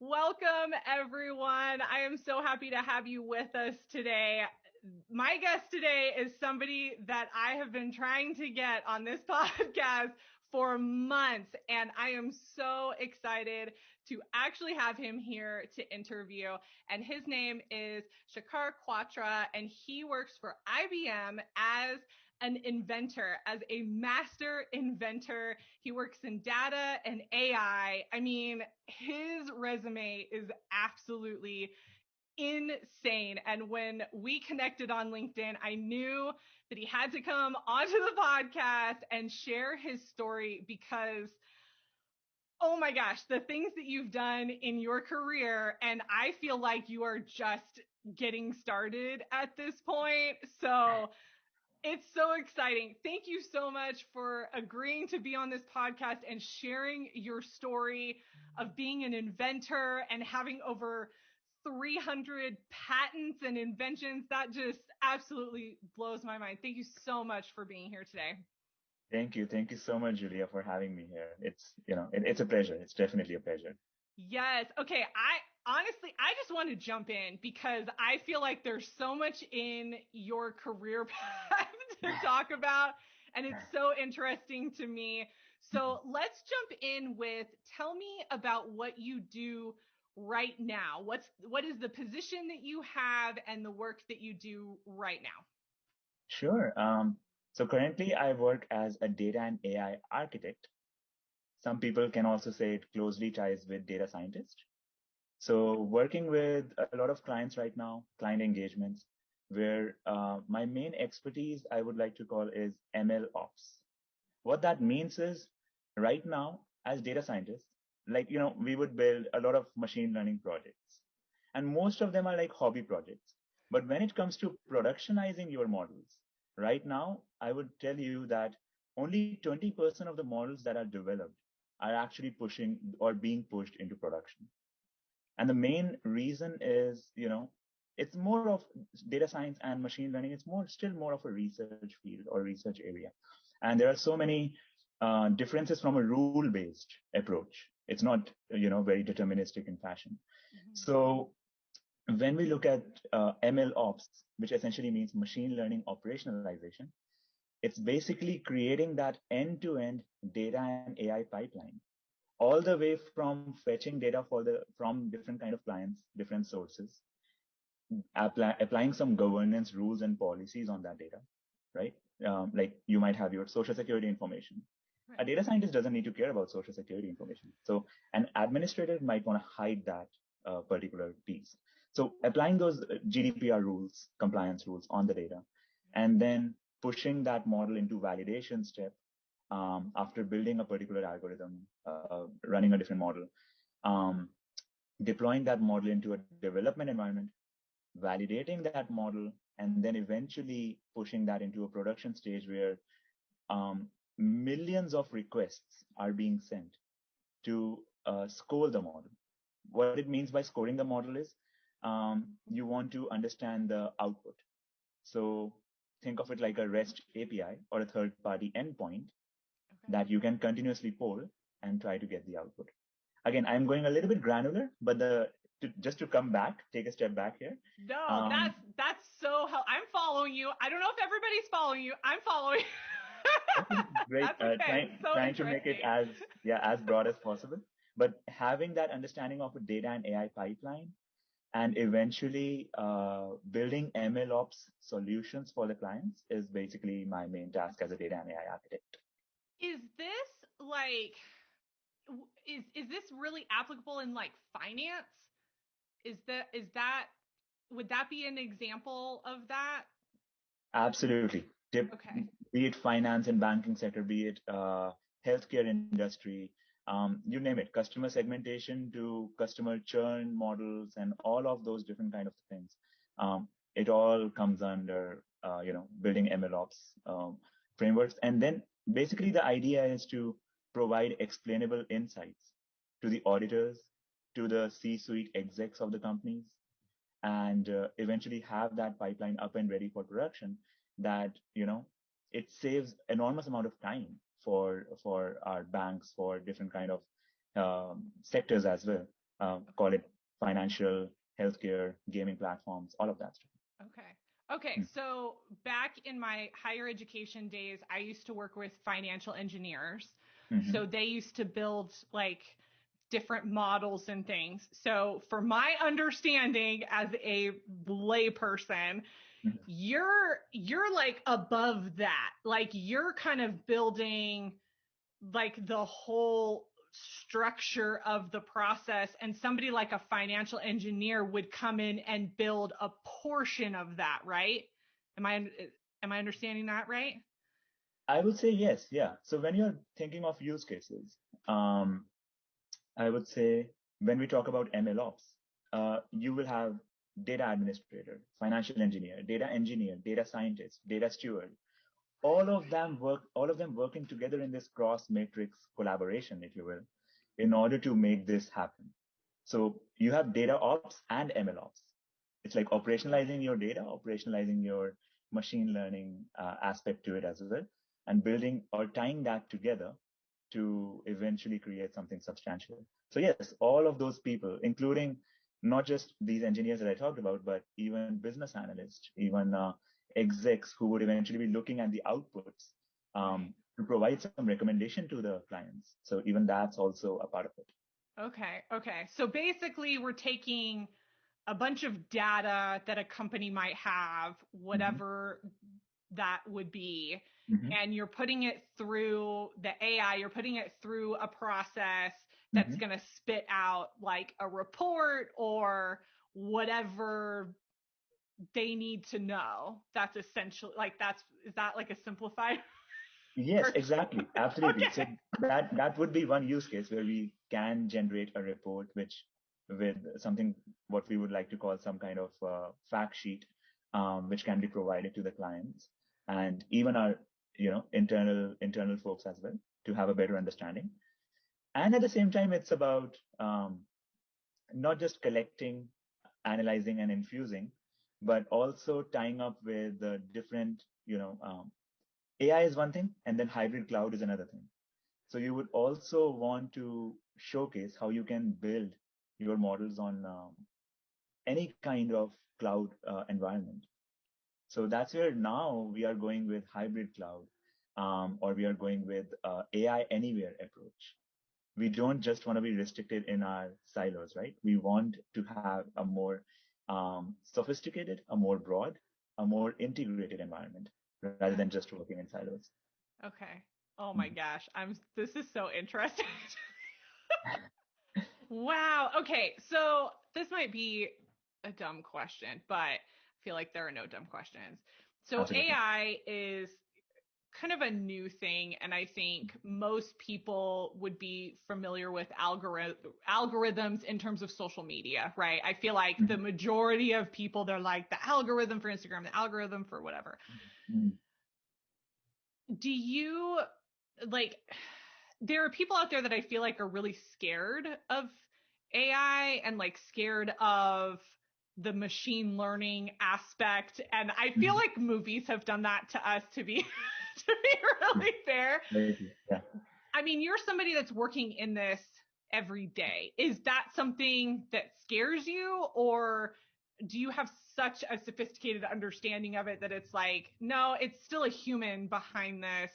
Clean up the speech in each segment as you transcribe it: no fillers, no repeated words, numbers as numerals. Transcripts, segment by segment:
Welcome, everyone. I am so happy to have you with us today. My guest today is somebody that I have been trying to get on this podcast for months, and I am so excited to actually have him here to interview. And his name is Shikhar Kwatra, and he works for IBM as an inventor, as a master inventor. He works in data and AI. I mean, his resume is absolutely insane. And when we connected on LinkedIn, I knew that he had to come onto the podcast and share his story because, oh my gosh, the things that you've done in your career, and I feel like you are just getting started at this point. So it's so exciting. Thank you so much for agreeing to be on this podcast and sharing your story of being an inventor and having over 300 patents and inventions. That just absolutely blows my mind. Thank you so much for being here today. Thank you. Thank you so much, Julia, for having me here. It's a pleasure. It's definitely a pleasure. Yes. Okay. I just want to jump in because I feel like there's so much in your career path to talk about, and it's so interesting to me. So let's jump in with tell me about what you do right now. What is the position that you have and the work that you do right now? Sure. So currently I work as a data and AI architect. Some people can also say it closely ties with data scientist. So working with a lot of clients right now, client engagements, where my main expertise I would like to call is ML ops. What that means is right now as data scientists, we would build a lot of machine learning projects, and most of them are like hobby projects. But when it comes to productionizing your models, right now, I would tell you that only 20% of the models that are developed are actually pushing or being pushed into production. And the main reason is, it's more of data science and machine learning. It's still more of a research field or research area. And there are so many differences from a rule-based approach. It's not, very deterministic in fashion. Mm-hmm. So when we look at ML ops, which essentially means machine learning operationalization, it's basically creating that end-to-end data and AI pipeline, all the way from fetching data from different kind of clients, different sources, applying some governance rules and policies on that data, right? Like you might have your social security information. Right. A data scientist doesn't need to care about social security information. So an administrator might want to hide that particular piece. So applying those GDPR rules, compliance rules on the data, and then pushing that model into validation step after building a particular algorithm, running a different model, um, deploying that model into a development environment, validating that model, and then eventually pushing that into a production stage where um, millions of requests are being sent to score the model. What it means by scoring the model is you want to understand the output. So think of it like a REST API or a third party endpoint Okay. that you can continuously poll and try to get the output. Again, I'm going a little bit granular, but just to come back, take a step back here. No, Um, that's so I'm following you. I don't know if everybody's following you. I'm following. okay, great. That's okay. Trying So trying to make it interesting. as broad as possible, but having that understanding of a data and AI pipeline, and eventually building ML ops solutions for the clients is basically my main task as a data and AI architect. Is this like is this really applicable in like finance? Is that would that be an example of that? Absolutely. Okay. Be it finance and banking sector, be it healthcare industry, you name it, customer segmentation to customer churn models and all of those different kind of things. It all comes under, building MLOps frameworks. And then basically the idea is to provide explainable insights to the auditors, to the C-suite execs of the companies, and eventually have that pipeline up and ready for production that it saves enormous amount of time for our banks, for different kind of sectors as well. call it financial, healthcare, gaming platforms, all of that stuff. Okay. Okay. So back in my higher education days, I used to work with financial engineers. Mm-hmm. So they used to build like different models and things. So for my understanding as a layperson, Mm-hmm. you're like above that. Like you're kind of building like the whole structure of the process, and somebody like a financial engineer would come in and build a portion of that, right? Am I understanding that right? I would say yes, yeah. So when you're thinking of use cases, um, I would say when we talk about MLOps, you will have data administrator, financial engineer, data scientist, data steward. All of them working together in this cross matrix collaboration, if you will, in order to make this happen. So you have data ops and ML ops. It's like operationalizing your data, operationalizing your machine learning aspect to it as well, and building or tying that together to eventually create something substantial. So yes, all of those people, including not just these engineers that I talked about, but even business analysts, even execs who would eventually be looking at the outputs Right. to provide some recommendation to the clients. So even that's also a part of it. Okay. Okay. So basically, we're taking a bunch of data that a company might have, Mm-hmm. whatever that would be, Mm-hmm. and you're putting it through the AI, you're putting it through a process that's Mm-hmm. going to spit out like a report or whatever they need to know. That's essentially like is that like a simplified Yes, version? exactly. Absolutely. So Okay. that would be one use case where we can generate a report which with something what we would like to call some kind of fact sheet, which can be provided to the clients and even our internal folks as well to have a better understanding. And at the same time, it's about not just collecting, analyzing, and infusing, but also tying up with the different, AI is one thing, and then hybrid cloud is another thing. So you would also want to showcase how you can build your models on any kind of cloud environment. So that's where now we are going with hybrid cloud, or we are going with AI anywhere approach. We don't just want to be restricted in our silos, right? We want to have a more sophisticated, a more broad, a more integrated environment rather than just working in silos. Okay. Oh my Mhm. gosh. This is so interesting. Wow. Okay. So this might be a dumb question, but I feel like there are no dumb questions. So Absolutely. AI is kind of a new thing, and I think most people would be familiar with algorithms in terms of social media, right? I feel like the Mhm. majority of people, they're like the algorithm for Instagram, the algorithm for whatever. Mhm. Do you like there are people out there that I feel like are really scared of AI and like scared of the machine learning aspect, and I feel Mhm. like movies have done that to us, to be to be True. really fair. Very true. Yeah. I mean, you're somebody that's working in this every day. Is that something that scares you, or do you have such a sophisticated understanding of it that it's like, no, it's still a human behind this,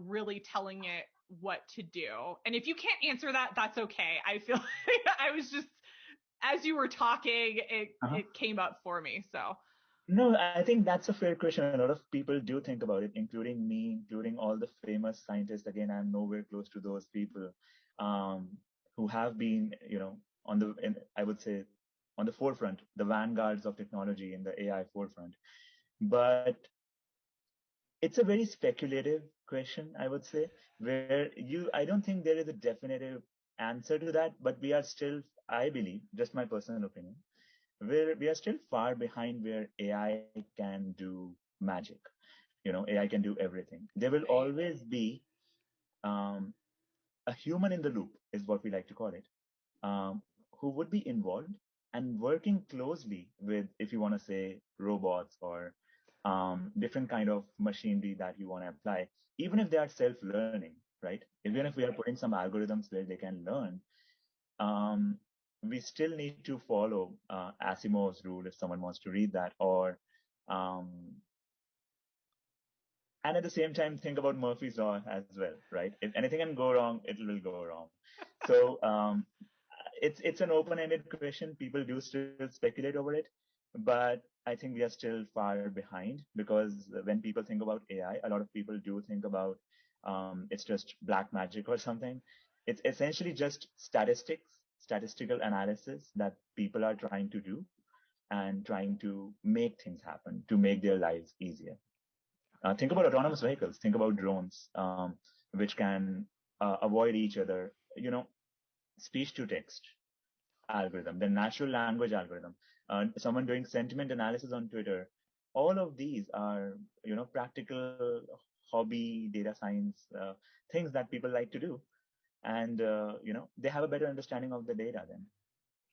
really telling it what to do? And if you can't answer that, that's okay. I feel like I was just, as you were talking, it Uh-huh. it came up for me. So No, I think that's a fair question. A lot of people do think about it, including me, including all the famous scientists. Again, I'm nowhere close to those people um, who have been, I would say, on the forefront, the vanguards of technology in the AI forefront. But it's a very speculative question, I would say, where I don't think there is a definitive answer to that, but we are still, I believe, just my personal opinion, where we are still far behind where AI can do magic. AI can do everything. There will right. always be um, a human in the loop, is what we like to call it, who would be involved and working closely with, if you want to say, robots or different kind of machinery that you want to apply, even if they are self-learning, right? Even Right. if we are putting some algorithms where they can learn, um, we still need to follow Asimov's rule if someone wants to read that, or um, and at the same time think about Murphy's law as well, right? If anything can go wrong, it will go wrong. So it's an open-ended question. People do still speculate over it, but I think we are still far behind, because when people think about AI, a lot of people do think about it's just black magic or something. It's essentially just statistical analysis that people are trying to do and trying to make things happen to make their lives easier. Think about autonomous vehicles. Think about drones, which can avoid each other. Speech to text algorithm, the natural language algorithm, someone doing sentiment analysis on Twitter. All of these are, practical hobby data science things that people like to do, and they have a better understanding of the data then.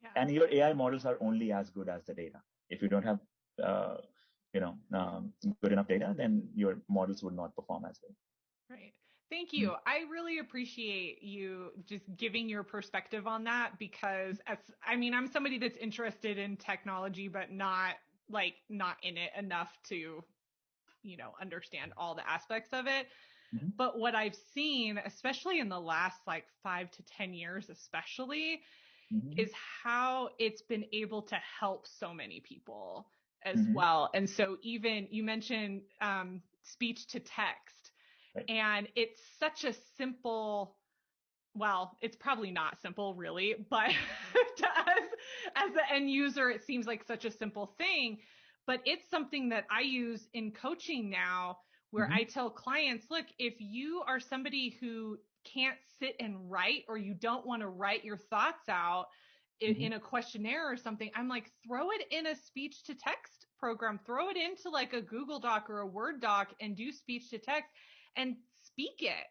Yeah. And your AI models are only as good as the data. If you don't have, uh, good enough data, then your models would not perform as well. Right. Thank you. I really appreciate you just giving your perspective on that, because I'm somebody that's interested in technology, but not in it enough to, understand all the aspects of it. Mm-hmm. But what I've seen, especially in the last 5 to 10 years, especially, Mm-hmm. is how it's been able to help so many people as Mm-hmm. well. And so even you mentioned speech to text, Right. and it's such a simple, well, it's probably not simple really, but to us as the end user, it seems like such a simple thing. But it's something that I use in coaching now, where Mm-hmm. I tell clients, look, if you are somebody who can't sit and write, or you don't want to write your thoughts out Mm-hmm. in a questionnaire or something, I'm like, throw it in a speech to text program, throw it into like a Google Doc or a Word doc and do speech to text and speak it,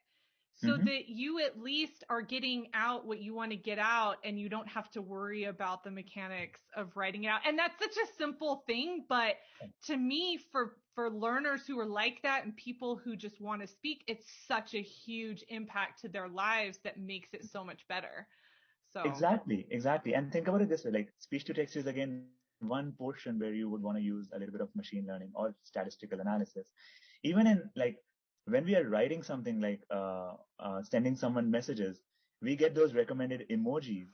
so Mm-hmm. that you at least are getting out what you want to get out, and you don't have to worry about the mechanics of writing it out. And that's such a simple thing, but to me, for learners who are like that and people who just want to speak, it's such a huge impact to their lives that makes it so much better. So Exactly. And think about it this way, like speech to text is again one portion where you would want to use a little bit of machine learning or statistical analysis. Even in like when we are writing something like sending someone messages, we get those recommended emojis.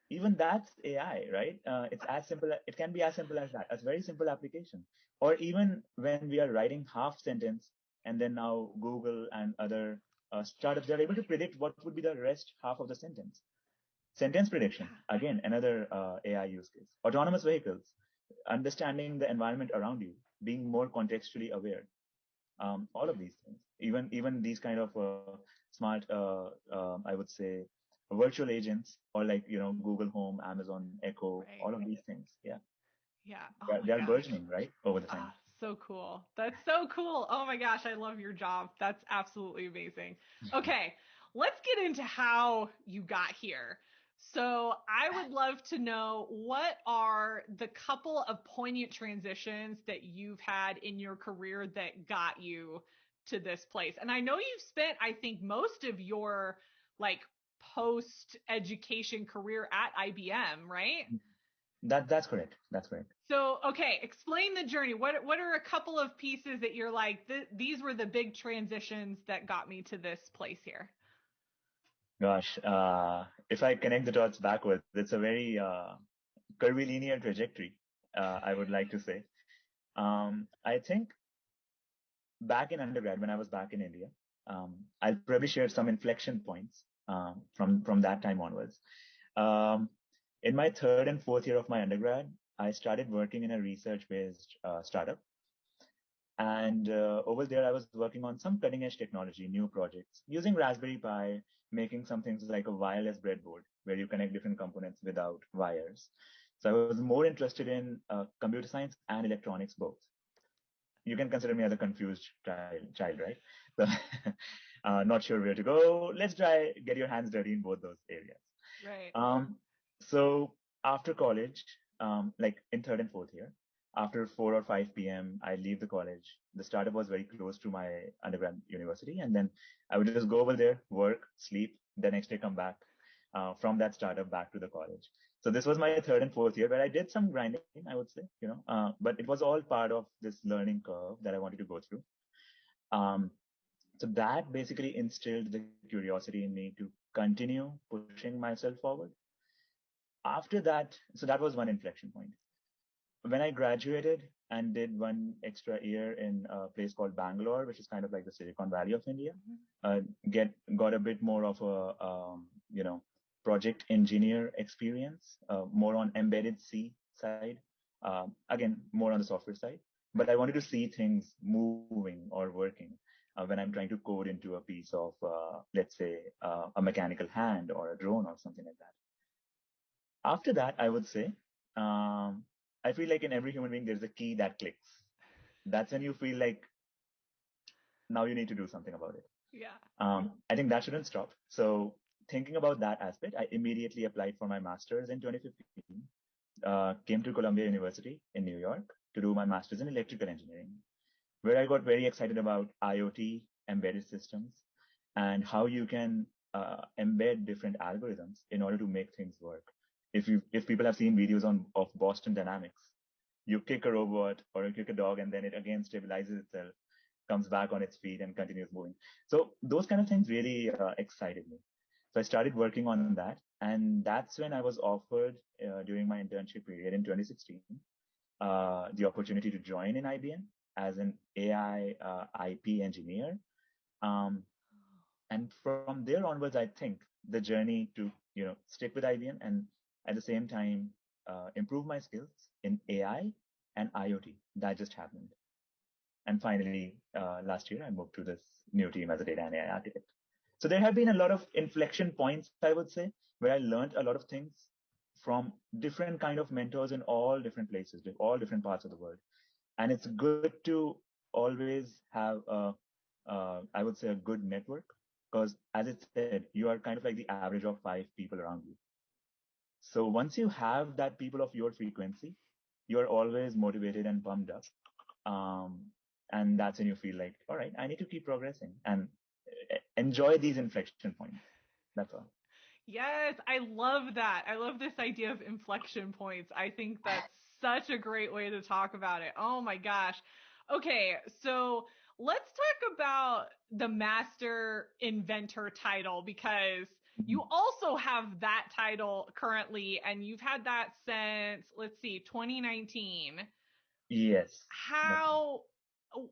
Even that's AI, right? It's as simple. It can be as simple as that. A very simple application. Or even when we are writing half sentence, and then now Google and other startups, they're able to predict what would be the rest half of the sentence. Sentence prediction, yeah. again, another AI use case. Autonomous vehicles, understanding the environment around you, being more contextually aware. All of these things, even these kind of smart, I would say, virtual agents, or like Google Home, Amazon Echo, Right. all of these things. Yeah, Yeah. Oh they're, my they're gosh. burgeoning, right, over the time. Ah, so cool. That's so cool. Oh my gosh, I love your job. That's absolutely amazing. Okay, let's get into how you got here. So, I would love to know, what are the couple of poignant transitions that you've had in your career that got you to this place? And I know you've spent, I think, most of your like post education career at IBM, right? That's correct. That's correct. So, okay, explain the journey. What are a couple of pieces that you're like, these were the big transitions that got me to this place here? Gosh, if I connect the dots backwards, it's a very curvilinear trajectory. I would like to say. I think back in undergrad, when I was back in India, I'll probably share some inflection points from that time onwards. Um, in my third and fourth year of my undergrad, I started working in a research-based startup, and over there, I was working on some cutting-edge technology, new projects, using Raspberry Pi, making some things like a wireless breadboard where you connect different components without wires. So I was more interested in computer science and electronics both. You can consider me as a confused child, right? So, not sure where to go. Let's try get your hands dirty in both those areas. Right. Um, so after college, like in third and fourth year, after 4 or 5 p.m., I leave the college. The startup was very close to my undergrad university, and then I would just go over there, work, sleep, the next day come back. from that startup back to the college. So this was my third and fourth year where I did some grinding, I would say, but it was all part of this learning curve that I wanted to go through. Um, so that basically instilled the curiosity in me to continue pushing myself forward. After that, so that was one inflection point. When I graduated and did one extra year in a place called Bangalore, which is kind of like the Silicon Valley of India, got a bit more of a project engineer experience, more on embedded C side, again more on the software side. But I wanted to see things moving or working when I'm trying to code into a piece of, let's say, a mechanical hand or a drone or something like that. After that, I would say, I feel like in every human being, there's a key that clicks. That's when you feel like now you need to do something about it. Yeah. I think that shouldn't stop. So thinking about that aspect, I immediately applied for my master's in 2015, came to Columbia University in New York to do my master's in electrical engineering, where I got very excited about IoT, embedded systems, and how you can embed different algorithms in order to make things work. If people have seen videos of Boston Dynamics, you kick a robot or you kick a dog and then it again stabilizes itself, comes back on its feet and continues moving. So those kind of things really excited me. So I started working on that, and that's when I was offered during my internship period in 2016 the opportunity to join in IBM as an AI IP engineer. Um, and from there onwards, I think the journey to stick with IBM and at the same time improve my skills in AI and IoT, that just happened. And finally, last year, I moved to this new team as a data and AI architect. So there have been a lot of inflection points, I would say, where I learned a lot of things from different kind of mentors in all different places, all different parts of the world. And it's good to always have I would say, a good network, because as it said, you are kind of like the average of 5 people around you. So once you have that people of your frequency, you are always motivated and pumped up. Um, and that's when you feel like, all right, I need to keep progressing and enjoy these inflection points. That's all. Yes, I love that. I love this idea of inflection points. I think that's such a great way to talk about it. Oh my gosh. Okay, so let's talk about the Master Inventor title, because Mhm. you also have that title currently and you've had that since, let's see, 2019. Yes, that's How,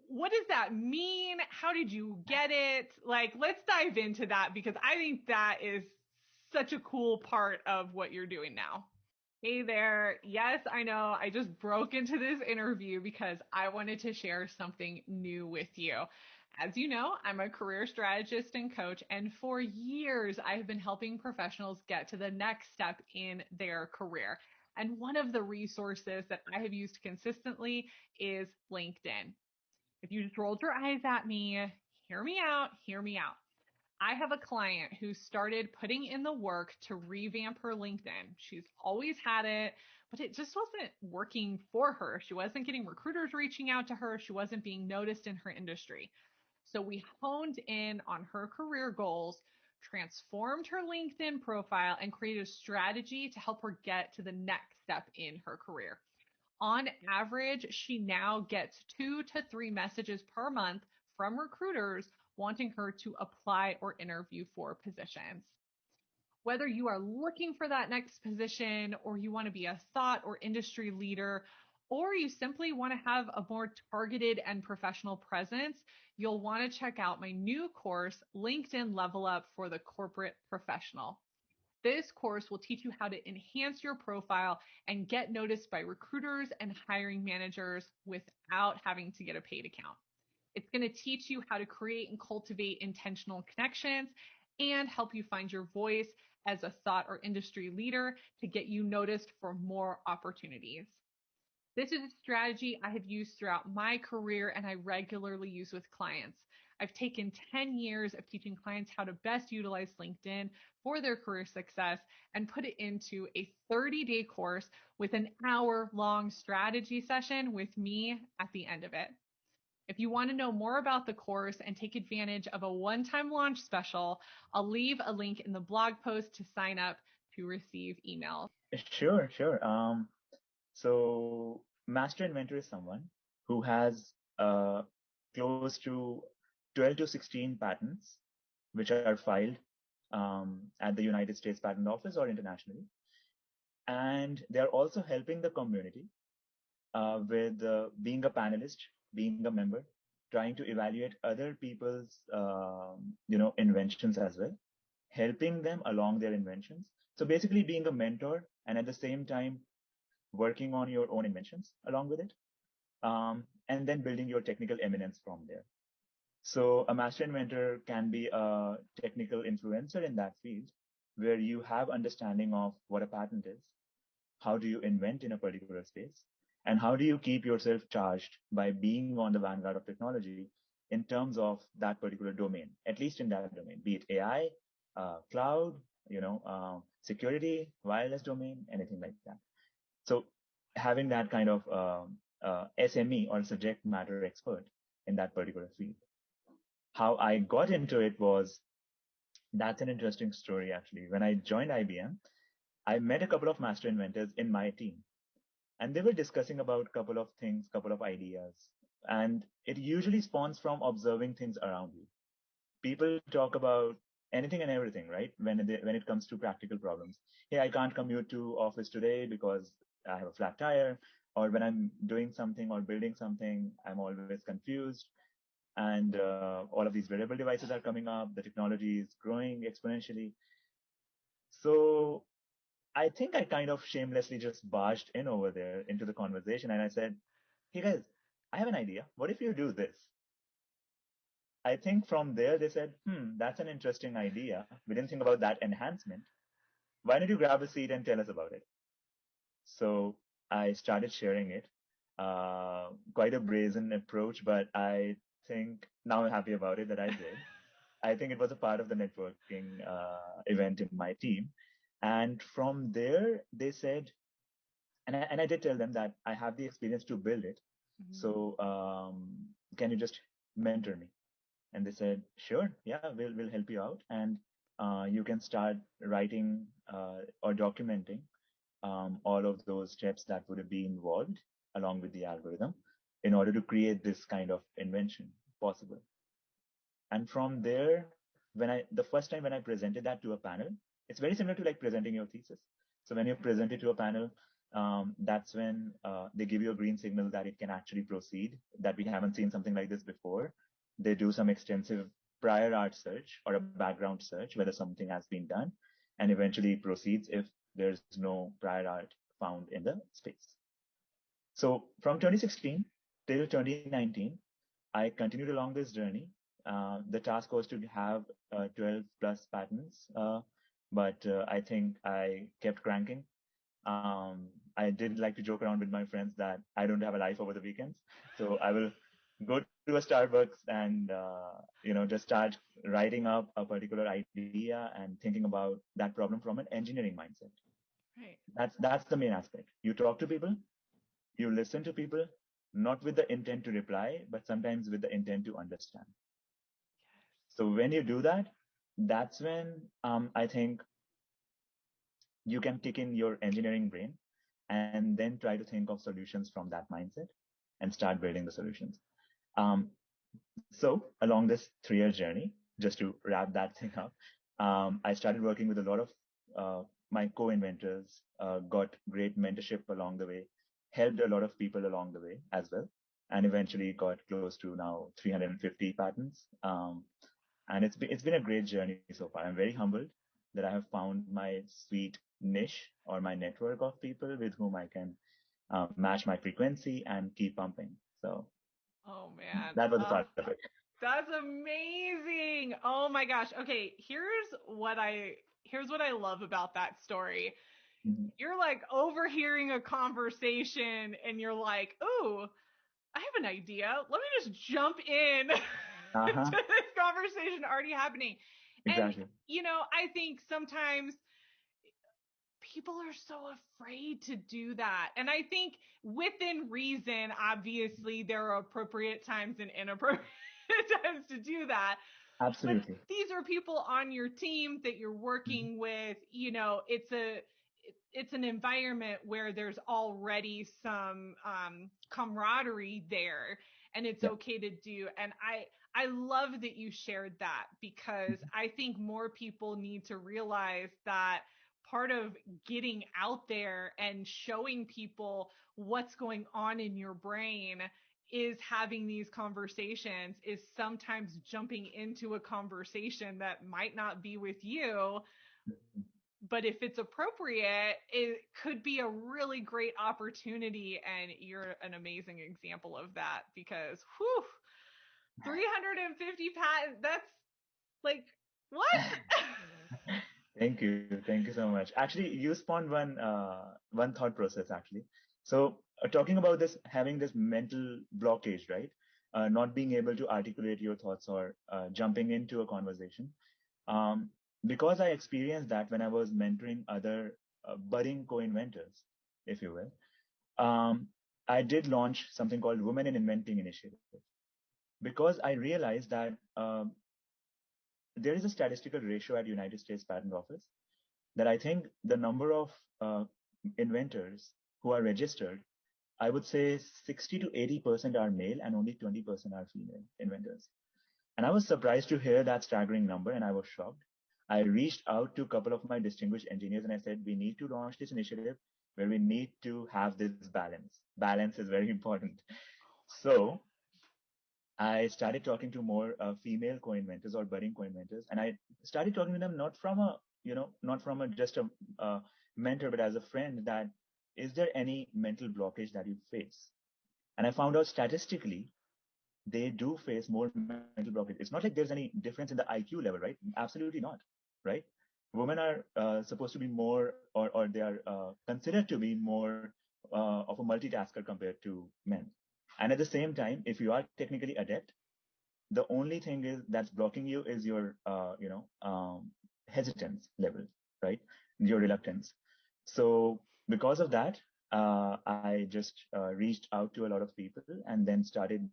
what does that mean? How did you get it? Like, let's dive into that, because I think that is such a cool part of what you're doing now. Hey there. Yes, I know. I just broke into this interview because I wanted to share something new with you. As you know, I'm a career strategist and coach, and for years I have been helping professionals get to the next step in their career. And one of the resources that I have used consistently is LinkedIn. If you just rolled your eyes at me, hear me out, hear me out. I have a client who started putting in the work to revamp her LinkedIn. She's always had it, but it just wasn't working for her. She wasn't getting recruiters reaching out to her. She wasn't being noticed in her industry. So we honed in on her career goals, transformed her LinkedIn profile, and created a strategy to help her get to the next step in her career. On average, she now gets 2 to 3 messages per month from recruiters wanting her to apply or interview for positions. Whether you are looking for that next position, or you want to be a thought or industry leader, or you simply want to have a more targeted and professional presence, you'll want to check out my new course, LinkedIn Level Up for the Corporate Professional. This course will teach you how to enhance your profile and get noticed by recruiters and hiring managers without having to get a paid account. It's going to teach you how to create and cultivate intentional connections and help you find your voice as a thought or industry leader to get you noticed for more opportunities. This is a strategy I have used throughout my career and I regularly use with clients. I've taken 10 years of teaching clients how to best utilize LinkedIn for their career success and put it into a 30-day course with an hour-long strategy session with me at the end of it. If you want to know more about the course and take advantage of a one-time launch special, I'll leave a link in the blog post to sign up to receive emails. Sure, sure. So Master Inventor is someone who has close to 12 to 16 patents, which are filed at the United States Patent Office or internationally. And they're also helping the community with being a panelist, being a member, trying to evaluate other people's, inventions as well, helping them along their inventions. So basically being a mentor and at the same time working on your own inventions along with it, and then building your technical eminence from there. So a master inventor can be a technical influencer in that field where you have understanding of what a patent is, how do you invent in a particular space, and how do you keep yourself charged by being on the vanguard of technology in terms of that particular domain, at least in that domain, be it AI, cloud, security, wireless domain, anything like that. So having that kind of SME or subject matter expert in that particular field. How I got into it was, that's an interesting story actually. When I joined IBM, I met a couple of master inventors in my team, and they were discussing about a couple of things, couple of ideas. And it usually spawns from observing things around you. People talk about anything and everything, right? When it comes to practical problems. Hey, I can't commute to office today because I have a flat tire, or when I'm doing something or building something, I'm always confused. And all of these wearable devices are coming up. The technology is growing exponentially. So I think I kind of shamelessly just barged in over there into the conversation, and I said, "Hey guys, I have an idea. What if you do this?" I think from there they said, that's an interesting idea. We didn't think about that enhancement. Why don't you grab a seat and tell us about it? So I started sharing it. Quite a brazen approach, but I think now I'm happy about it that I did. I think it was a part of the networking event in my team. And from there, they said, and I did tell them that I have the experience to build it. Mm-hmm. So can you just mentor me? And they said, sure, yeah, we'll help you out, and you can start writing or documenting all of those steps that would be involved along with the algorithm in order to create this kind of invention possible. And from there, the first time when I presented that to a panel, it's very similar to like presenting your thesis. So when you present it to a panel, that's when they give you a green signal that it can actually proceed, that we haven't seen something like this before. They do some extensive prior art search or a background search, whether something has been done, and eventually proceeds if there's no prior art found in the space. So from 2016 till 2019, I continued along this journey. The task was to have 12 plus patents, but I think I kept cranking. I did like to joke around with my friends that I don't have a life over the weekends, so I will go to a Starbucks and just start writing up a particular idea and thinking about that problem from an engineering mindset. Right. That's the main aspect. You talk to people, you listen to people, not with the intent to reply, but sometimes with the intent to understand. So when you do that, that's when I think you can kick in your engineering brain and then try to think of solutions from that mindset and start building the solutions. So along this 3-year journey, just to wrap that thing up, I started working with a lot of my co-inventors, got great mentorship along the way, helped a lot of people along the way as well, and eventually got close to now 350 patents. And it's been a great journey so far. I'm very humbled that I have found my sweet niche or my network of people with whom I can match my frequency and keep pumping. So Oh man. that was a part of it. That's amazing. Oh my gosh. Okay, here's what I love about that story. Mm-hmm. You're like overhearing a conversation and you're like, "Ooh, I have an idea. Let me just jump in Uh-huh. to this conversation already happening." And Exactly. I think sometimes people are so afraid to do that. And I think within reason, obviously, there are appropriate times and inappropriate times to do that. But Absolutely. these are people on your team that you're Mhm. working with. It's an environment where there's already some camaraderie there, and it's Yeah. okay to do. And I love that you shared that, because Mhm. I think more people need to realize that part of getting out there and showing people what's going on in your brain is having these conversations, is sometimes jumping into a conversation that might not be with you, but if it's appropriate, it could be a really great opportunity. And you're an amazing example of that, because whew, 350 patents, that's like, what? Thank you. Thank you so much. Actually, you spawned one thought process actually. So talking about this, having this mental blockage, right? Not being able to articulate your thoughts or jumping into a conversation. Um, because I experienced that when I was mentoring other budding co-inventors, if you will. I did launch something called Women in Inventing Initiative because I realized that there is a statistical ratio at United States Patent Office that I think the number of inventors who are registered, I would say 60 to 80% are male and only 20% are female inventors. And I was surprised to hear that staggering number, and I was shocked. I reached out to a couple of my distinguished engineers and I said, we need to launch this initiative where we need to have this balance. Balance is very important. So I started talking to more female co-inventors or budding co-inventors, and I started talking to them not from a, not from a just a mentor, but as a friend. That is there any mental blockage that you face? And I found out statistically they do face more mental blockage. It's not like there's any difference in the IQ level, right? Absolutely not, right? Women are supposed to be more, or they are considered to be more of a multitasker compared to men. And at the same time, if you are technically adept, the only thing is that's blocking you is your hesitance level, right? Your reluctance. So because of that, I just reached out to a lot of people and then started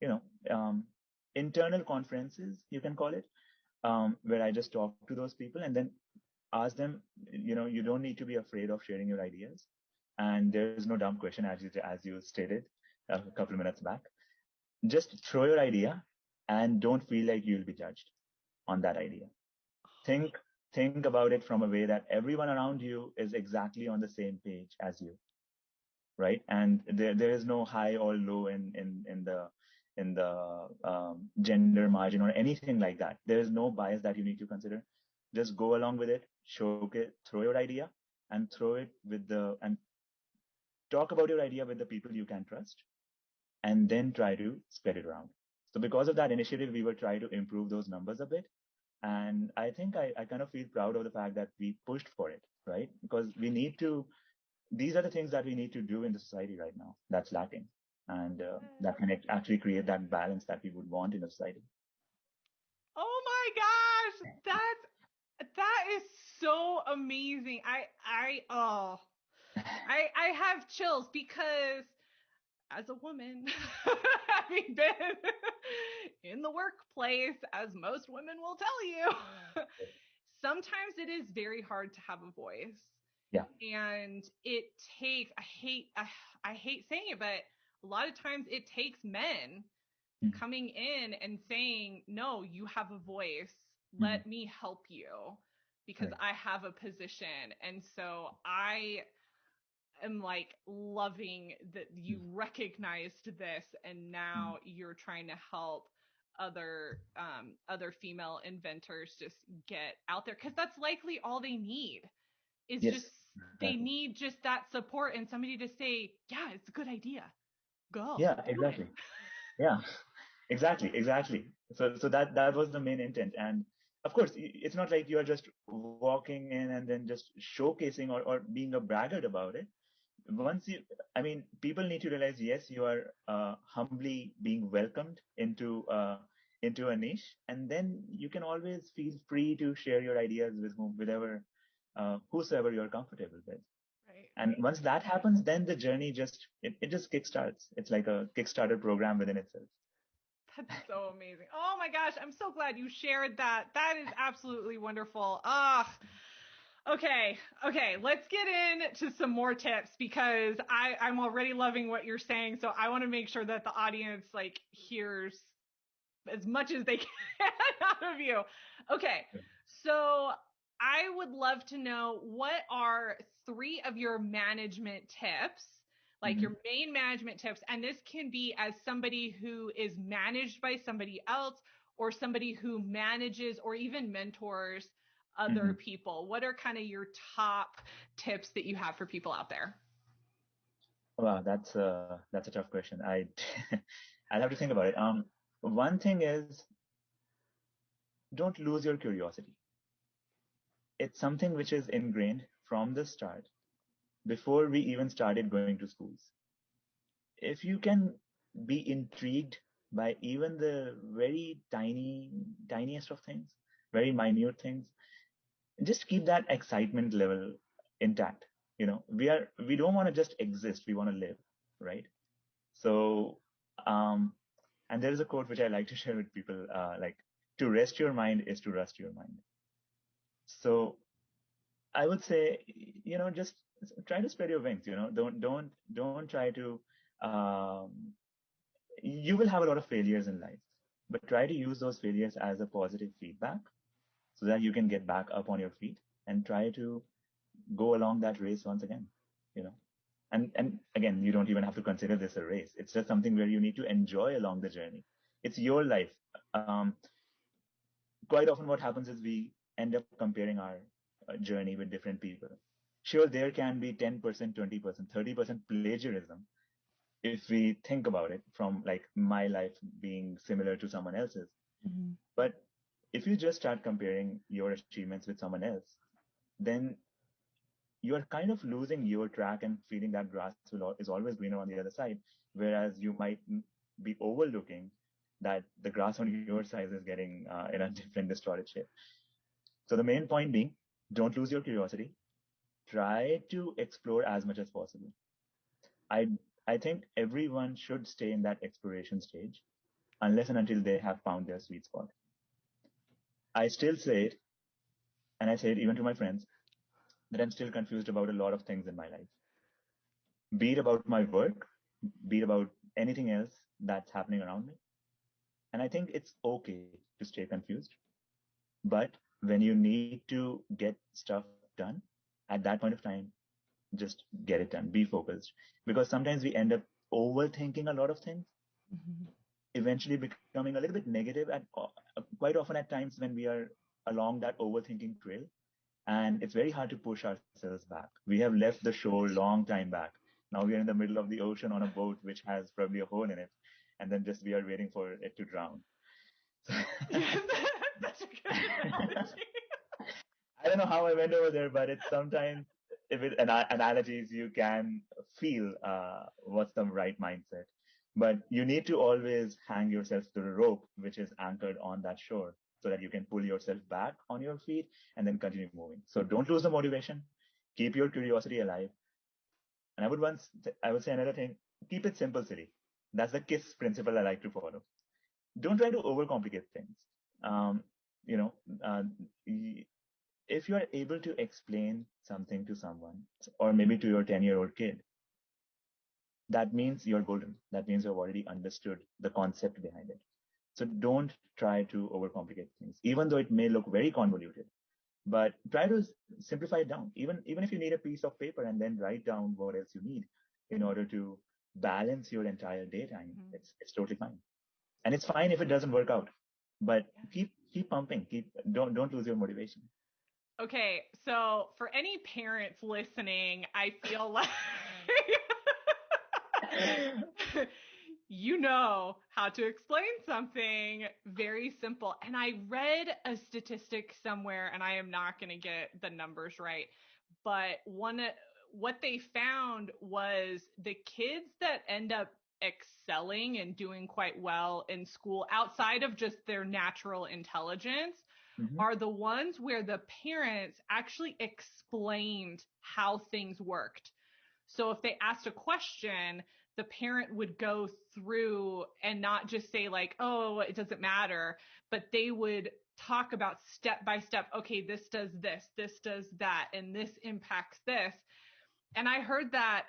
you know um, internal conferences, you can call it, where I just talk to those people and then ask them, you don't need to be afraid of sharing your ideas, and there is no dumb question, as you stated a couple of minutes back. Just throw your idea and don't feel like you'll be judged on that idea. Think about it from a way that everyone around you is exactly on the same page as you, right? And there is no high or low in the gender margin or anything like that. There is no bias that you need to consider. Just go along with it, showcase, throw your idea, and throw it and talk about your idea with the people you can trust, and then try to spread it around. So because of that initiative, we will try to improve those numbers a bit. And I think I kind of feel proud of the fact that we pushed for it, right? Because these are the things that we need to do in the society right now that's lacking. And that can actually create that balance that we would want in a society. Oh my gosh, that is so amazing. I have chills, because as a woman, having been in the workplace, as most women will tell you, sometimes it is very hard to have a voice. Yeah. And it takes, I hate saying it, but a lot of times it takes men Mhm. coming in and saying, no, you have a voice. Mhm. Let me help you, because Right. I have a position. And so I am like loving that you Mhm. recognized this, and Mhm. now you're trying to help other female inventors just get out there, because that's likely all they need, is just, Yes. they Exactly. need just that support and somebody to say, yeah, it's a good idea, go Yeah. do it. Exactly. Yeah. Exactly. So that was the main intent. And of course, it's not like you're just walking in and then just showcasing or being a braggart about it. Once you, I mean, people need to realize, yes, you are humbly being welcomed into a niche, and then you can always feel free to share your ideas with whoever whosoever you're comfortable with. Right. And once that happens, then the journey it just kickstarts. It's like a Kickstarter program within itself. That's so amazing. Oh my gosh, I'm so glad you shared that. That is absolutely wonderful. Ah, okay, let's get into some more tips because I'm already loving what you're saying. So I want to make sure that the audience like hears as much as they can out of you. Okay, so I would love to know what are 3 of your management tips, like Mhm. your main management tips, and this can be as somebody who is managed by somebody else or somebody who manages or even mentors other Mhm. people. What are kind of your top tips that you have for people out there? Wow, that's a tough question. I'll have to think about it. One thing is, don't lose your curiosity. It's something which is ingrained from the start before we even started going to schools. If you can be intrigued by even the very tiniest of things, very minute things, just keep that excitement level intact. We don't want to just exist, we want to live, right? So, um, and there is a quote which I like to share with people, like, to rest your mind is to rust your mind. So I would say, just try to spread your wings. Don't try to. Um, you will have a lot of failures in life, but try to use those failures as a positive feedback so that you can get back up on your feet and try to go along that race once again. You know, and again, you don't even have to consider this a race. It's just something where you need to enjoy along the journey. It's your life. Um, Quite often what happens is we end up comparing our journey with different people. Sure, there can be 10%, 20%, 30% plagiarism if we think about it from like my life being similar to someone else's. Mm-hmm. But if you just start comparing your achievements with someone else, then you are kind of losing your track and feeling that grass is always greener on the other side. Whereas you might be overlooking that the grass on your side is getting in a different distorted shape. So the main point being, don't lose your curiosity. Try to explore as much as possible. I I think everyone should stay in that exploration stage unless and until they have found their sweet spot. I still say it, and I say it even to my friends, that I'm still confused about a lot of things in my life. Be it about my work, be it about anything else that's happening around me. And I think it's okay to stay confused. But when you need to get stuff done, at that point of time, just get it done. Be focused. Because sometimes we end up overthinking a lot of things, Mm-hmm. eventually becoming a little bit negative quite often at times when we are along that overthinking trail. And it's very hard to push ourselves back. We have left the shore long time back. Now we are in the middle of the ocean on a boat which has probably a hole in it, and then just we are waiting for it to drown. So Yes, that's a good analogy. I don't know how I went over there, but it's sometimes if it analogies you can feel what's the right mindset. But you need to always hang yourself to the rope, which is anchored on that shore, so that you can pull yourself back on your feet and then continue moving. So don't lose the motivation. Keep your curiosity alive. And I would say another thing: keep it simple, silly. That's the KISS principle I like to follow. Don't try to overcomplicate things. Um, you know, uh, if you are able to explain something to someone or maybe to your 10-year-old kid, that means you're golden. That means you've already understood the concept behind it. So don't try to overcomplicate things, even though it may look very convoluted. But try to simplify it down. Even if you need a piece of paper and then write down what else you need in order to balance your entire daytime, Mm-hmm. it's totally fine. And it's fine if it doesn't work out. But keep pumping. Don't lose your motivation. Okay, so for any parents listening, I feel like you know how to explain something very simple. And I read a statistic somewhere, and I am not going to get the numbers right, but what they found was the kids that end up excelling and doing quite well in school outside of just their natural intelligence Mm-hmm. are the ones where the parents actually explained how things worked. So if they asked a question, the parent would go through and not just say like, oh, it doesn't matter, but they would talk about step by step. Okay, this does that, and this impacts this. And I heard that,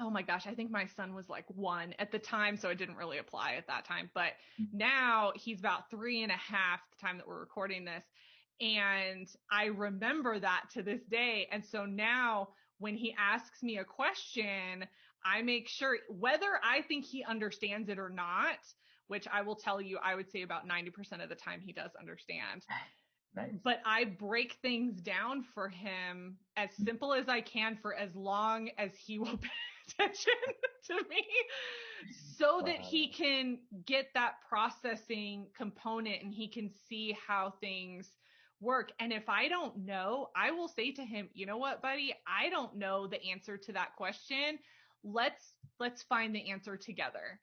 oh my gosh, I think my son was like 1 at the time, so it didn't really apply at that time. But now he's about 3.5 the time that we're recording this. And I remember that to this day. And so now when he asks me a question, I make sure, whether I think he understands it or not, which I will tell you, I would say about 90% of the time he does understand. Nice. But I break things down for him as simple as I can for as long as he will pay attention to me, so that he can get that processing component and he can see how things work. And if I don't know, I will say to him, you know what, buddy, I don't know the answer to that question. Let's find the answer together.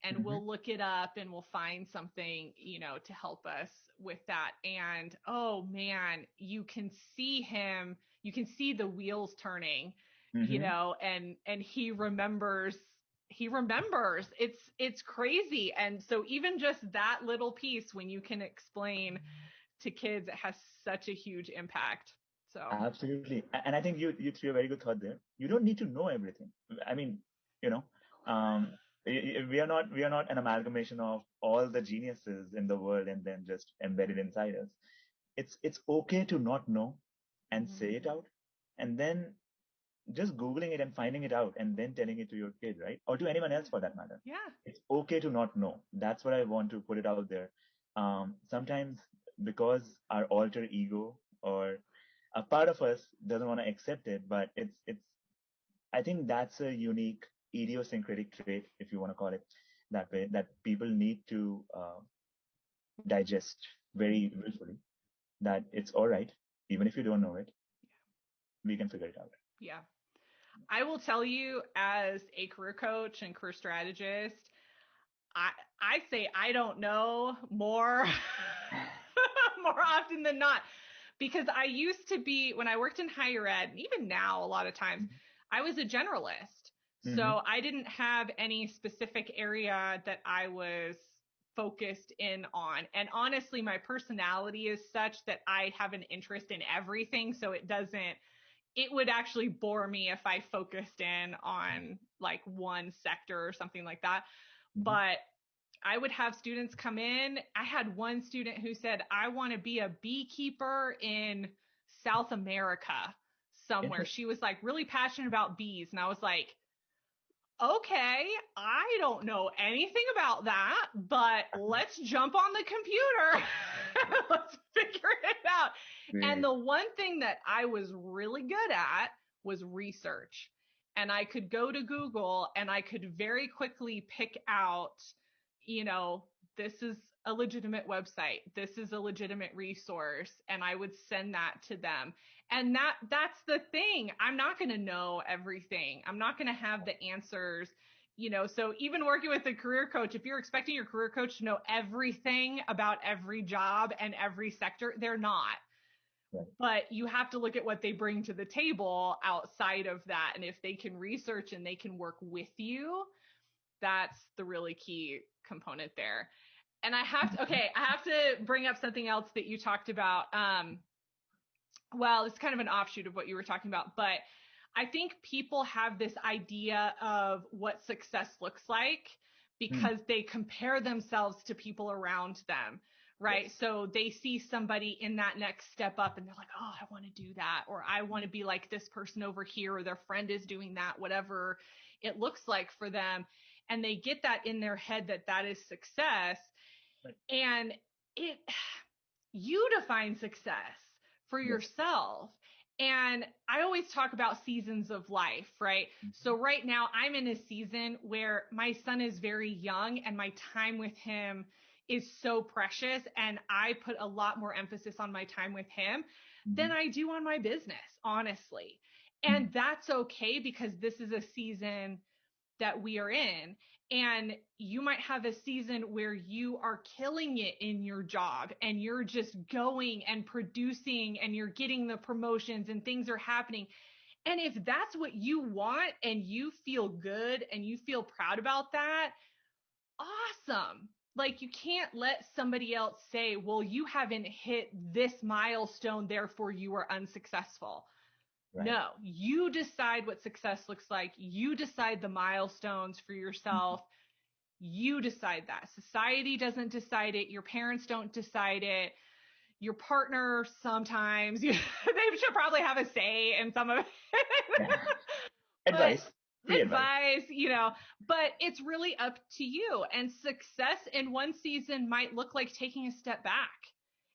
And we'll look it up and we'll find something, to help us with that. And oh man, you can see the wheels turning, and he remembers. It's crazy. And so even just that little piece, when you can explain to kids, it has such a huge impact. So Absolutely. And I think you threw a very good thought there. You don't need to know everything. I mean, you know, um, we are not an amalgamation of all the geniuses in the world and then just embedded inside us. It's okay to not know and say it out, and then just Googling it and finding it out and then telling it to your kid, right? Or to anyone else for that matter. yeah. It's okay to not know. That's what I want to put it out there. Sometimes because our alter ego or a part of us doesn't want to accept it, but it's I think that's a unique idiosyncratic trait, if you want to call it that way, that people need to digest very willfully. That it's all right, even if you don't know it, we can figure it out. Yeah. I will tell you, as a career coach and career strategist, I say I don't know more more often than not, because I used to be, when I worked in higher ed, and even now a lot of times, I was a generalist. So I didn't have any specific area that I was focused in on. And honestly, my personality is such that I have an interest in everything. So it would actually bore me if I focused in on like one sector or something like that. But I would have students come in. I had one student who said, I want to be a beekeeper in South America somewhere. She was like really passionate about bees. And I was like, okay, I don't know anything about that, but let's jump on the computer. Let's figure it out. And the one thing that I was really good at was research. And I could go to Google and I could very quickly pick out, this is a legitimate website. This is a legitimate resource. And I would send that to them. And that's the thing. I'm not going to know everything. I'm not going to have the answers, so even working with a career coach, if you're expecting your career coach to know everything about every job and every sector, they're not. Right. But you have to look at what they bring to the table outside of that. And if they can research and they can work with you, that's the really key component there. And I have to bring up something else that you talked about. Well, it's kind of an offshoot of what you were talking about, but I think people have this idea of what success looks like because they compare themselves to people around them, right? Yes. So they see somebody in that next step up and they're like, oh, I want to do that, or I want to be like this person over here, or their friend is doing that, whatever it looks like for them. And they get that in their head that is success. Right. And you define success for yourself. And I always talk about seasons of life, right? So right now I'm in a season where my son is very young and my time with him is so precious. And I put a lot more emphasis on my time with him than I do on my business, honestly. And that's okay, because this is a season that we are in. And you might have a season where you are killing it in your job and you're just going and producing and you're getting the promotions and things are happening. And if that's what you want and you feel good and you feel proud about that, awesome. Like, you can't let somebody else say, well, you haven't hit this milestone, therefore you are unsuccessful. Right. No, you decide what success looks like. You decide the milestones for yourself. You decide that. Society doesn't decide it. Your parents don't decide it. Your partner sometimes, they should probably have a say in some of it. Yeah. But Advice, free advice. but it's really up to you. And success in one season might look like taking a step back.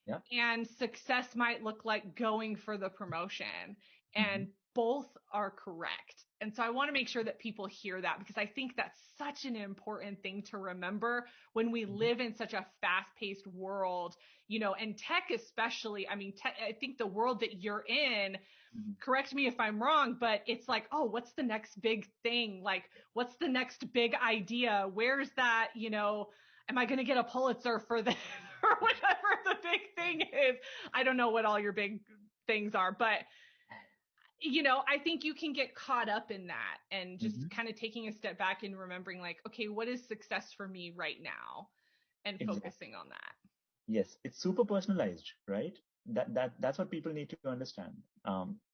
Yeah. And success might look like going for the promotion. And Mm-hmm. both are correct. And so I want to make sure that people hear that, because I think that's such an important thing to remember when we Mm-hmm. live in such a fast-paced world, and tech especially. I mean, I think the world that you're in, Mm-hmm. correct me if I'm wrong, but it's like, oh, what's the next big thing? Like, what's the next big idea? Where's that, am I going to get a Pulitzer for this or whatever the big thing is? I don't know what all your big things are, but I think you can get caught up in that and just Mm-hmm. kind of taking a step back and remembering, like, okay, what is success for me right now? And Exactly. focusing on that. Yes, it's super personalized, right? That's what people need to understand.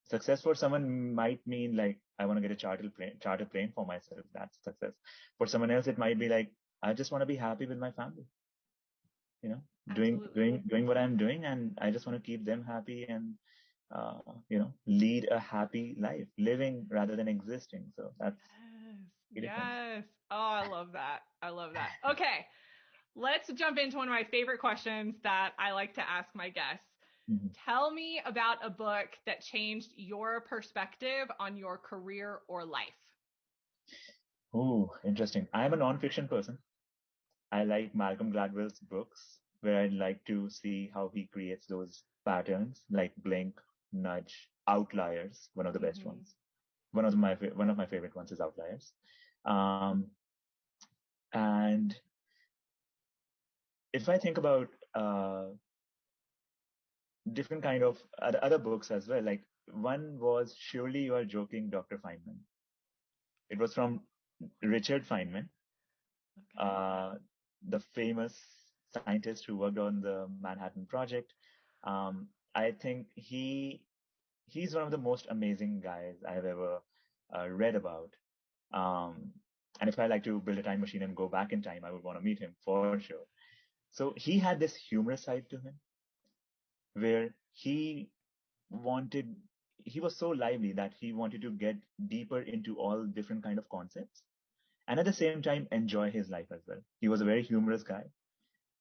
Success for someone might mean like, I want to get a charter plane for myself. That's success. For someone else, it might be like, I just want to be happy with my family. You know, doing Absolutely. doing doing what I'm doing, and I just want to keep them happy and lead a happy life, living rather than existing. So that's Yes. the difference. Yes. Oh, I love that. I love that. Okay. Let's jump into one of my favorite questions that I like to ask my guests. Mhm. Tell me about a book that changed your perspective on your career or life. Ooh, interesting. I'm a non-fiction person. I like Malcolm Gladwell's books, where I like to see how he creates those patterns, like Blink, Nudge, Outliers, one of the best Mm-hmm. ones. One of my favorite ones is Outliers. And if I think about different kind of other books as well, like one was Surely You Are Joking, Dr. Feynman. It was from Richard Feynman, Okay. uh, the famous scientist who worked on the Manhattan Project. I think he's one of the most amazing guys I have ever read about. Um, and if I like to build a time machine and go back in time, I would want to meet him for sure. So he had this humorous side to him where wanted he was so lively that he wanted to get deeper into all different kind of concepts and at the same time enjoy his life as well. He was a very humorous guy,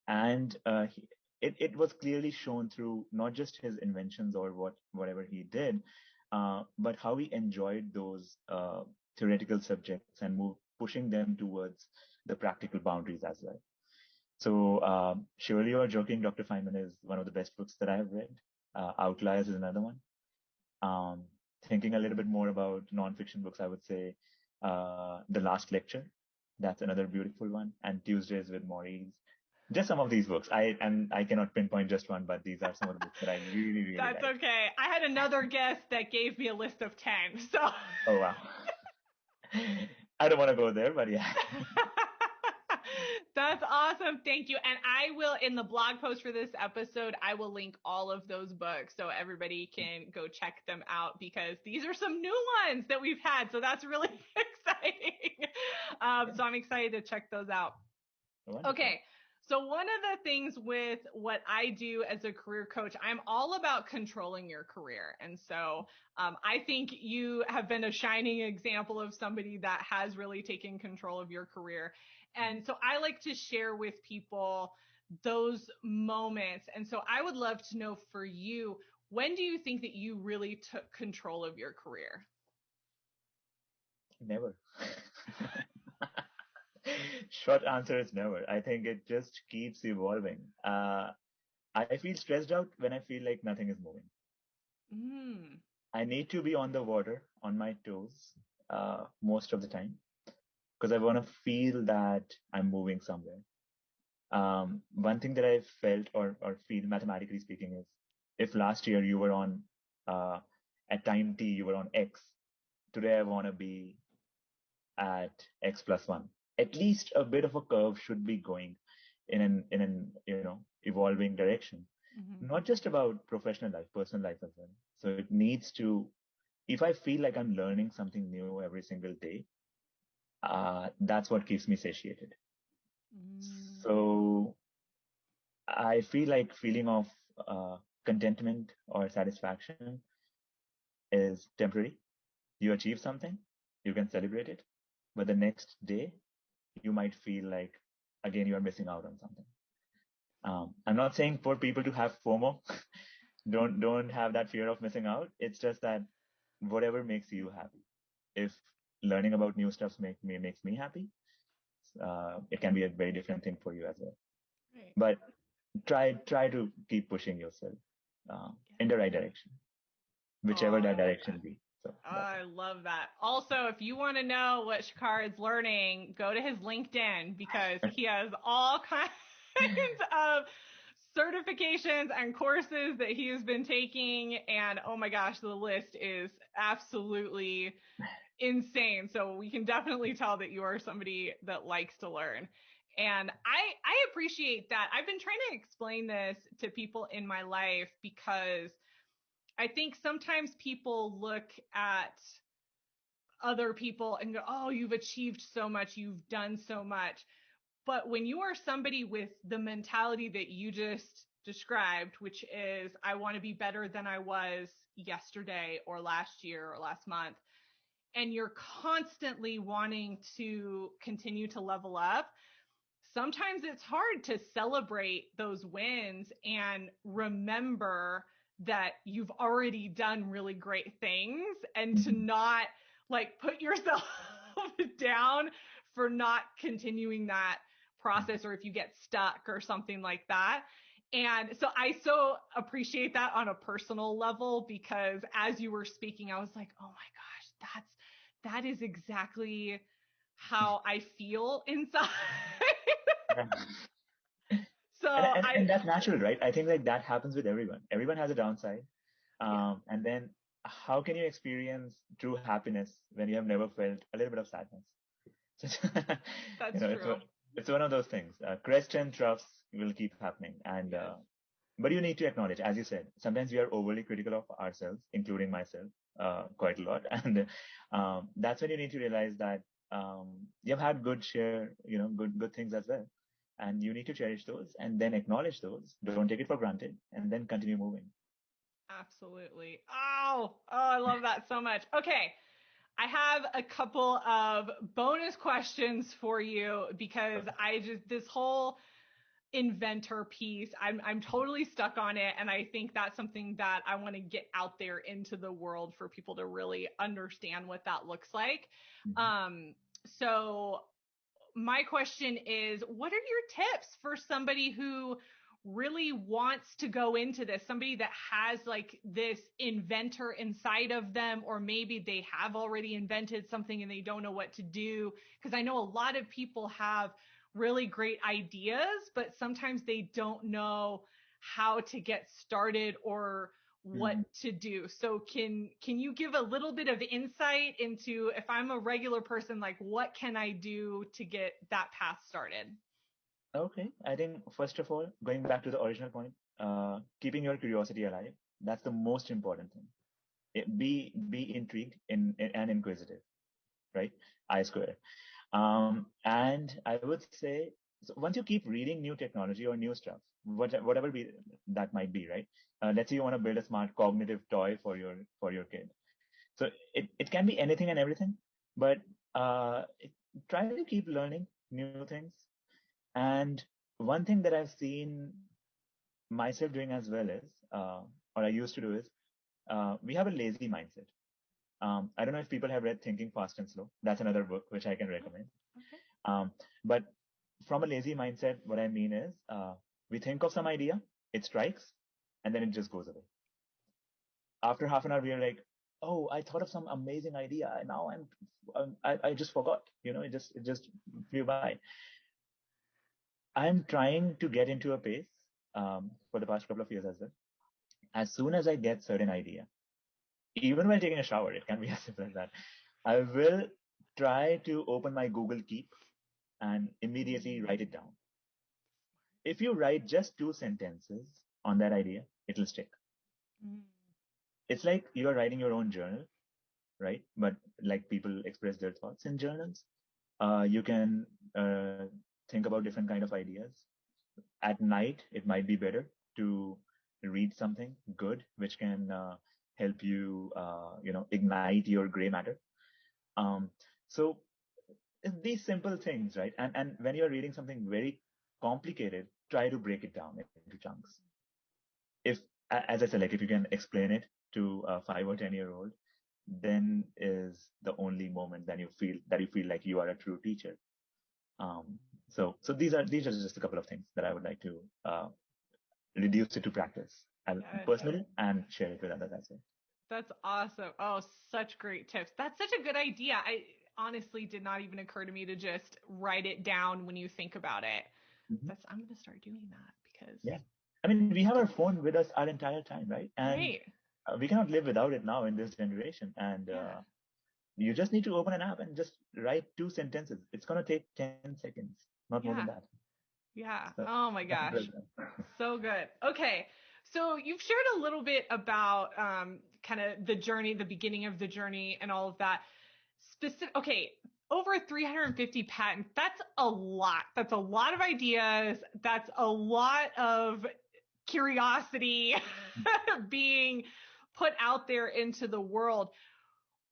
and it was clearly shown through not just his inventions or whatever he did, but how he enjoyed those theoretical subjects and pushing them towards the practical boundaries as well. So surely you're joking, Dr. Feynman is one of the best books that I have read. Outliers is another one. Um, Thinking a little bit more about nonfiction books, I would say The Last Lecture. That's another beautiful one. And Tuesdays with Maurice. Just some of these books. I cannot pinpoint just one, but these are some of the books that I really, really That's like. okay. I had another guest that gave me a list of 10. So Oh wow. I don't want to go there, but yeah. that's awesome. Thank you. And I will, in the blog post for this episode, I will link all of those books so everybody can go check them out, because these are some new ones that we've had. So that's really exciting. Yeah, So I'm excited to check those out. wonderful. Okay. So one of the things with what I do as a career coach, I'm all about controlling your career. And so I think you have been a shining example of somebody that has really taken control of your career. Mhm. And so I like to share with people those moments. And so I would love to know, for you, when do you think that you really took control of your career? Never. Short answer is never. I think it just keeps evolving. I feel stressed out when I feel like nothing is moving. Mm. I need to be on the water, on my toes, most of the time. because I want to feel that I'm moving somewhere. One thing that I felt or feel mathematically speaking is if last year you were on at time t you were on x, today I want to be at x plus 1. At least a bit of a curve should be going in an evolving direction. Mm-hmm. Not just about professional life, personal life as well. So it needs to, if I feel like I'm learning something new every single day, that's what keeps me satiated. Mm. So I feel like feeling of contentment or satisfaction is temporary. You achieve something, you can celebrate it, but the next day you might feel like again you are missing out on something. I'm not saying for people to have FOMO. Don't have that fear of missing out. It's just that whatever makes you happy. If learning about new stuff makes me happy, it can be a very different thing for you as well. Right. But try to keep pushing yourself in the right direction, Oh, whichever I that love that. direction be. So that's I it. love that. Also, if you want to know what Shikhar is learning, go to his LinkedIn because he has all kinds of certifications and courses that he has been taking. And oh my gosh, the list is absolutely insane. So we can definitely tell that you are somebody that likes to learn. And I appreciate that. I've been trying to explain this to people in my life because I think sometimes people look at other people and go, oh, you've achieved so much, you've done so much. But when you are somebody with the mentality that you just described, which is, I want to be better than I was yesterday or last year or last month, and you're constantly wanting to continue to level up, sometimes it's hard to celebrate those wins and remember that you've already done really great things and to Mhm. not like put yourself down for not continuing that process or if you get stuck or something like that. And so I so appreciate that on a personal level because as you were speaking, I was like, oh my gosh, that is exactly how I feel inside. Yeah. So And that's natural, right? I think like that happens with everyone. Everyone has a downside. yeah, And then how can you experience true happiness when you have never felt a little bit of sadness? So, that's true. it's one of those things. Crests and troughs will keep happening, and Yes, but you need to acknowledge, as you said, sometimes we are overly critical of ourselves, including myself, quite a lot, and that's when you need to realize that you've had good things as well, and you need to cherish those, and then acknowledge those. Don't take it for granted, and then continue moving. absolutely. Oh, I love that so much. Okay, I have a couple of bonus questions for you because Okay. I just this whole inventor piece, I'm totally stuck on it, and I think that's something that I want to get out there into the world for people to really understand what that looks like. Mhm. Um, so my question is, what are your tips for somebody who really wants to go into this, somebody that has like this inventor inside of them, or maybe they have already invented something and they don't know what to do? Because I know a lot of people have really great ideas, but sometimes they don't know how to get started or what Mhm. to do. So can you give a little bit of insight into, if I'm a regular person, like what can I do to get that path started? Okay, I think first of all, going back to the original point, keeping your curiosity alive, that's the most important thing. Be intrigued and inquisitive, right? I square. And I would say, so once you keep reading new technology or new stuff, whatever that might be, right? Let's say you want to build a smart cognitive toy for your kid. So it can be anything and everything, but try to keep learning new things. And one thing that I've seen myself doing as well is, or I used to do is, we have a lazy mindset. I don't know if people have read Thinking Fast and Slow. That's another book which I can Oh, recommend. okay. But from a lazy mindset, what I mean is, we think of some idea, it strikes, and then it just goes away. After half an hour, we are like, oh, I thought of some amazing idea. Now I just forgot. It just flew by. I'm trying to get into a pace for the past couple of years as well. As soon as I get certain idea, even while taking a shower, it can be as simple as that. I will try to open my Google Keep and immediately write it down. If you write just 2 sentences on that idea, it'll stick. Mm. It's like you're writing your own journal, right? But like people express their thoughts in journals. You can think about different kind of ideas. At night, it might be better to read something good, which can help you, ignite your gray matter. Um, so these simple things, right? And when you're reading something very complicated, try to break it down into chunks. If, as I said, like if you can explain it to a 5 or 10 year old, then is the only moment that you feel like you are a true teacher. So these are just a couple of things that I would like to reduce it to practice Yes. personally and share it with others as well. That's awesome. Oh, such great tips. That's such a good idea. I honestly did not even occur to me to just write it down when you think about it. Mhm. I'm going to start doing that because Yeah. I mean, we have our phone with us our entire time, right? And right. we cannot live without it now in this generation. And Yeah. you just need to open an app and just write 2 sentences. It's going to take 10 seconds, not more than Yeah. that. Yeah. So Oh my that's gosh. interesting. So good. Okay. So you've shared a little bit about kind of the journey, the beginning of the journey and all of that. Okay, over 350 patents. That's a lot. That's a lot of ideas. That's a lot of curiosity being put out there into the world.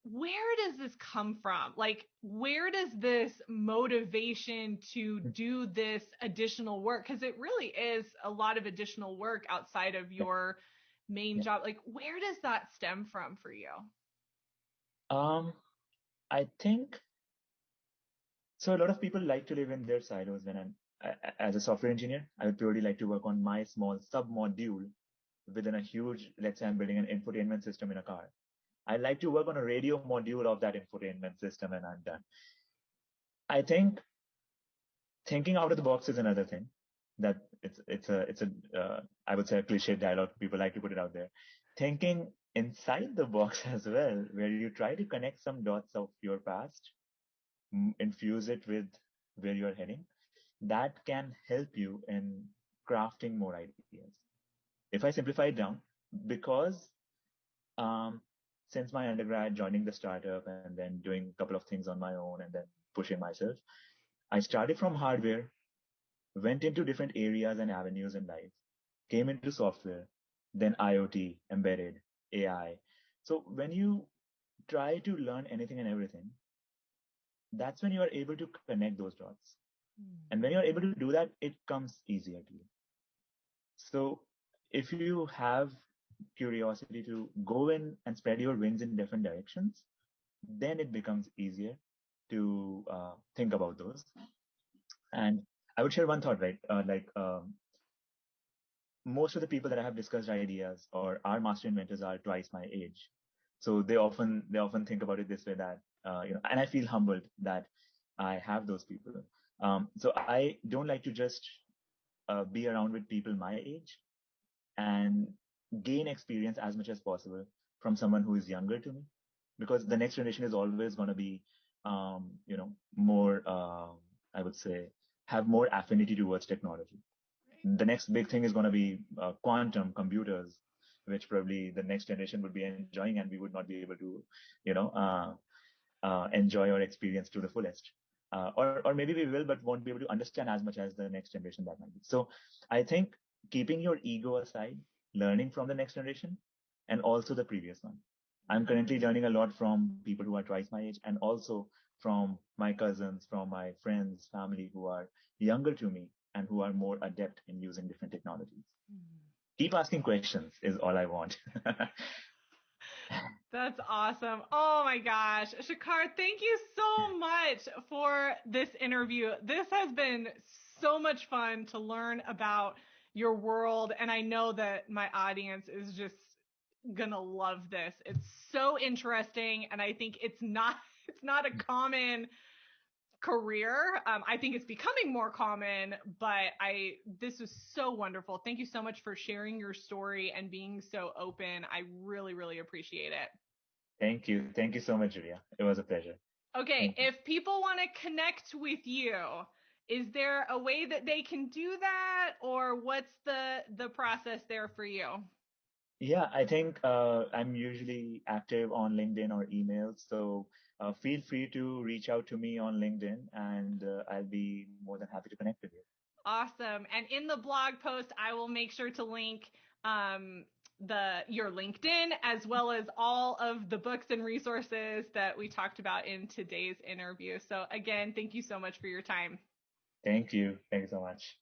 Where does this come from? Like, where does this motivation to do this additional work? Because it really is a lot of additional work outside of Yeah. your main Yeah. job. Like, where does that stem from for you? Um, I think so. A lot of people like to live in their silos. As a software engineer, I would purely like to work on my small sub module within a huge, let's say I'm building an infotainment system in a car. I like to work on a radio module of that infotainment system and I'm done. I think thinking out of the box is another thing that it's a I would say a cliche dialogue. People like to put it out there. Thinking inside the box as well, where you try to connect some dots of your past, infuse it with where you're heading, that can help you in crafting more ideas. If I simplify it down, because um, since my undergrad, joining the startup and then doing a couple of things on my own and then pushing myself, I started from hardware, went into different areas and avenues in life, came into software, then IoT, embedded, AI. So when you try to learn anything and everything, that's when you are able to connect those dots. And when you're able to do that, it comes easier to you. So if you have curiosity to go in and spread your wings in different directions, then it becomes easier to think about those. And I would share one thought, right? Most of the people that I have discussed ideas or our master inventors are twice my age. So they often think about it this way that, and I feel humbled that I have those people. So I don't like to just be around with people my age and gain experience as much as possible from someone who is younger to me, because the next generation is always going to be, more, I would say, have more affinity towards technology. The next big thing is going to be quantum computers, which probably the next generation would be enjoying, and we would not be able to, you know, enjoy or experience to the fullest. Or maybe we will, but won't be able to understand as much as the next generation that might be. So I think keeping your ego aside, learning from the next generation and also the previous one. I'm currently learning a lot from people who are twice my age and also from my cousins, from my friends, family who are younger to me and who are more adept in using different technologies. Keep asking questions is all I want. That's awesome. Oh my gosh. Shikhar, thank you so much for this interview. This has been so much fun to learn about your world. And I know that my audience is just gonna love this. It's so interesting, and I think it's not it's not a common career. I think it's becoming more common, but this was so wonderful. Thank you so much for sharing your story and being so open. I really, really appreciate it. Thank you. Thank you so much, Julia. It was a pleasure. Okay, Thank you. if people want to connect with you, is there a way that they can do that, or what's the process there for you? Yeah, I think I'm usually active on LinkedIn or email, so feel free to reach out to me on LinkedIn, and I'll be more than happy to connect with you. Awesome. And in the blog post, I will make sure to link um, your LinkedIn as well as all of the books and resources that we talked about in today's interview. So again, thank you so much for your time. Thank you. Thank you so much.